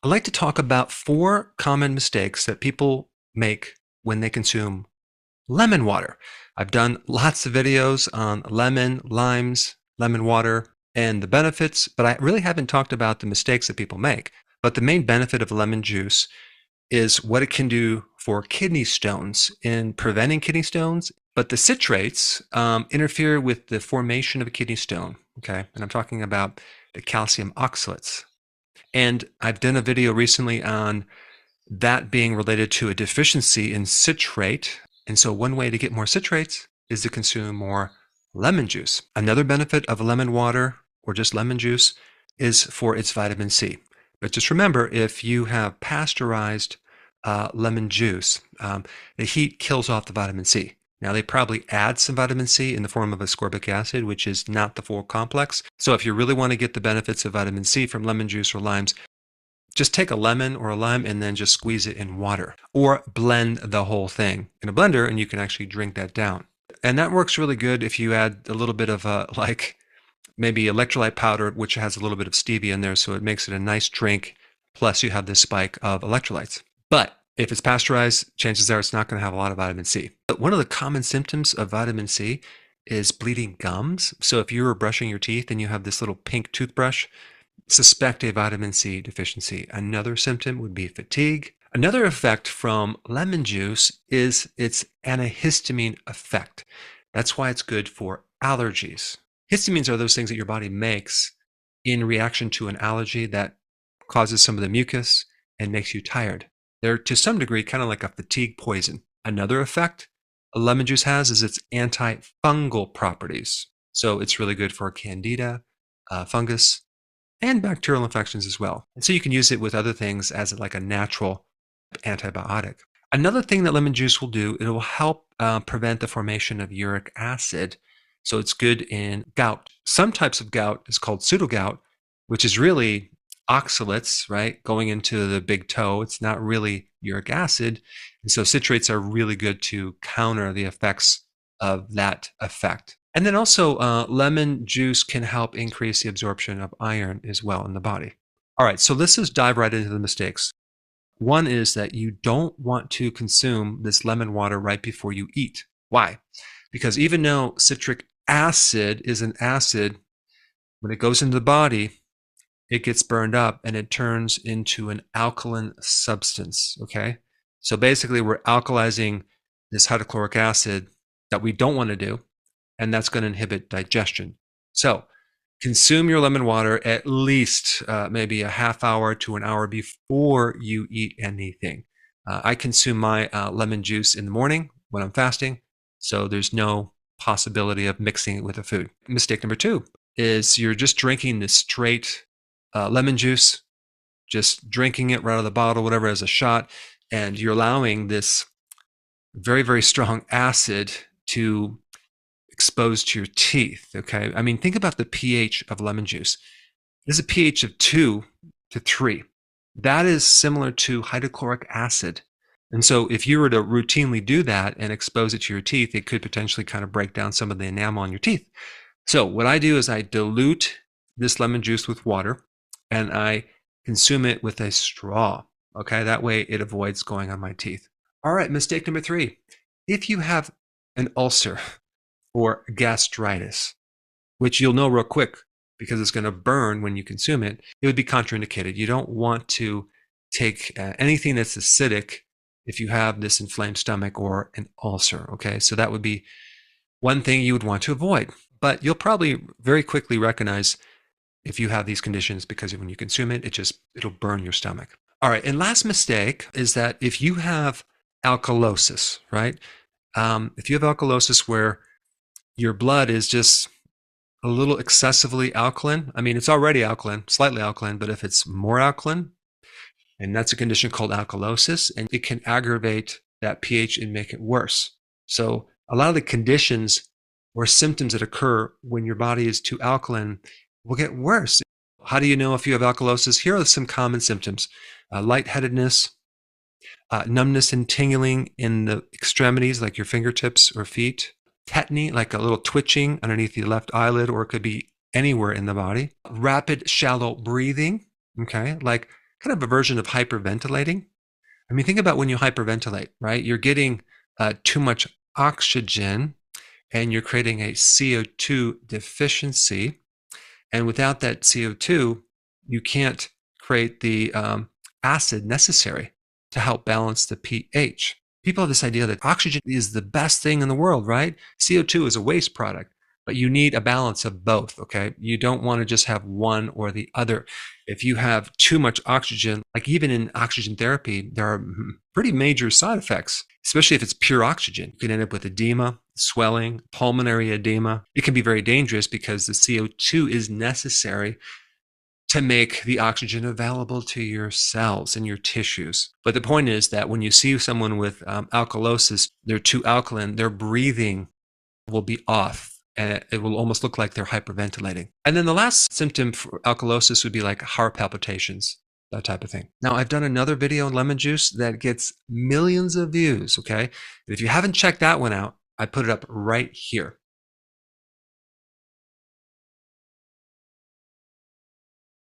I'd like to talk about 4 common mistakes that people make when they consume lemon water. I've done lots of videos on lemon, limes, lemon water, and the benefits, but I really haven't talked about the mistakes that people make. But the main benefit of lemon juice is what it can do for kidney stones in preventing kidney stones. But the citrates interfere with the formation of a kidney stone, okay? And I'm talking about the calcium oxalates. And I've done a video recently on that being related to a deficiency in citrate. And so one way to get more citrates is to consume more lemon juice. Another benefit of lemon water or just lemon juice is for its vitamin C. But just remember, if you have pasteurized lemon juice, the heat kills off the vitamin C. Now, they probably add some vitamin C in the form of ascorbic acid, which is not the full complex. So if you really want to get the benefits of vitamin C from lemon juice or limes, just take a lemon or a lime and then just squeeze it in water, or blend the whole thing in a blender and you can actually drink that down. And that works really good if you add a little bit of like maybe electrolyte powder, which has a little bit of stevia in there, so it makes it a nice drink. Plus you have this spike of electrolytes. But if it's pasteurized, chances are it's not going to have a lot of vitamin C. But one of the common symptoms of vitamin C is bleeding gums. So if you were brushing your teeth and you have this little pink toothbrush, suspect a vitamin C deficiency. Another symptom would be fatigue. Another effect from lemon juice is its antihistamine effect. That's why it's good for allergies. Histamines are those things that your body makes in reaction to an allergy that causes some of the mucus and makes you tired. They're to some degree kind of like a fatigue poison. Another effect a lemon juice has is its antifungal properties. So it's really good for candida, fungus, and bacterial infections as well. And so you can use it with other things as like a natural antibiotic. Another thing that lemon juice will do, it will help prevent the formation of uric acid. So it's good in gout. Some types of gout is called pseudogout, which is really oxalates, right, going into the big toe. It's not really uric acid. And so citrates are really good to counter the effects of that effect. And then also lemon juice can help increase the absorption of iron as well in the body. All right, so let's just dive right into the mistakes. One is that you don't want to consume this lemon water right before you eat. Why? Because even though citric acid is an acid, when it goes into the body, it gets burned up and it turns into an alkaline substance, okay? So basically we're alkalizing this hydrochloric acid that we don't want to do, and that's going to inhibit digestion. So consume your lemon water at least maybe a half hour to an hour before you eat anything. I consume my lemon juice in the morning when I'm fasting, so there's no possibility of mixing it with the food. Mistake number 2 is you're just drinking this straight lemon juice, just drinking it right out of the bottle, whatever, as a shot, and you're allowing this very, very strong acid to expose to your teeth, okay? I mean, think about the pH of lemon juice. There's a pH of 2 to 3. That is similar to hydrochloric acid. And so if you were to routinely do that and expose it to your teeth, it could potentially kind of break down some of the enamel on your teeth. So what I do is I dilute this lemon juice with water and I consume it with a straw, okay? That way it avoids going on my teeth. All right, mistake number 3. If you have an ulcer or gastritis, which you'll know real quick because it's going to burn when you consume it, it would be contraindicated. You don't want to take anything that's acidic if you have this inflamed stomach or an ulcer, okay? So that would be one thing you would want to avoid. But you'll probably very quickly recognize if you have these conditions because when you consume it, it'll burn your stomach. All right, and last mistake is that if you have alkalosis, right? If you have alkalosis where your blood is just a little excessively alkaline, I mean, it's already alkaline, slightly alkaline, but if it's more alkaline, and that's a condition called alkalosis, and it can aggravate that pH and make it worse. So a lot of the conditions or symptoms that occur when your body is too alkaline will get worse. How do you know if you have alkalosis? Here are some common symptoms. Lightheadedness, numbness and tingling in the extremities like your fingertips or feet, tetany, like a little twitching underneath the left eyelid, or it could be anywhere in the body, rapid shallow breathing, okay, like kind of a version of hyperventilating. I mean, think about when you hyperventilate, right? You're getting too much oxygen and you're creating a CO2 deficiency. And without that CO2, you can't create the acid necessary to help balance the pH. People have this idea that oxygen is the best thing in the world, right? CO2 is a waste product, but you need a balance of both, okay? You don't want to just have one or the other. If you have too much oxygen, like even in oxygen therapy, there are pretty major side effects, especially if it's pure oxygen. You can end up with edema, swelling, pulmonary edema. It can be very dangerous because the CO2 is necessary to make the oxygen available to your cells and your tissues. But the point is that when you see someone with alkalosis, they're too alkaline, their breathing will be off. And it will almost look like they're hyperventilating. And then the last symptom for alkalosis would be like heart palpitations, that type of thing. Now, I've done another video on lemon juice that gets millions of views, okay? If you haven't checked that one out, I put it up right here.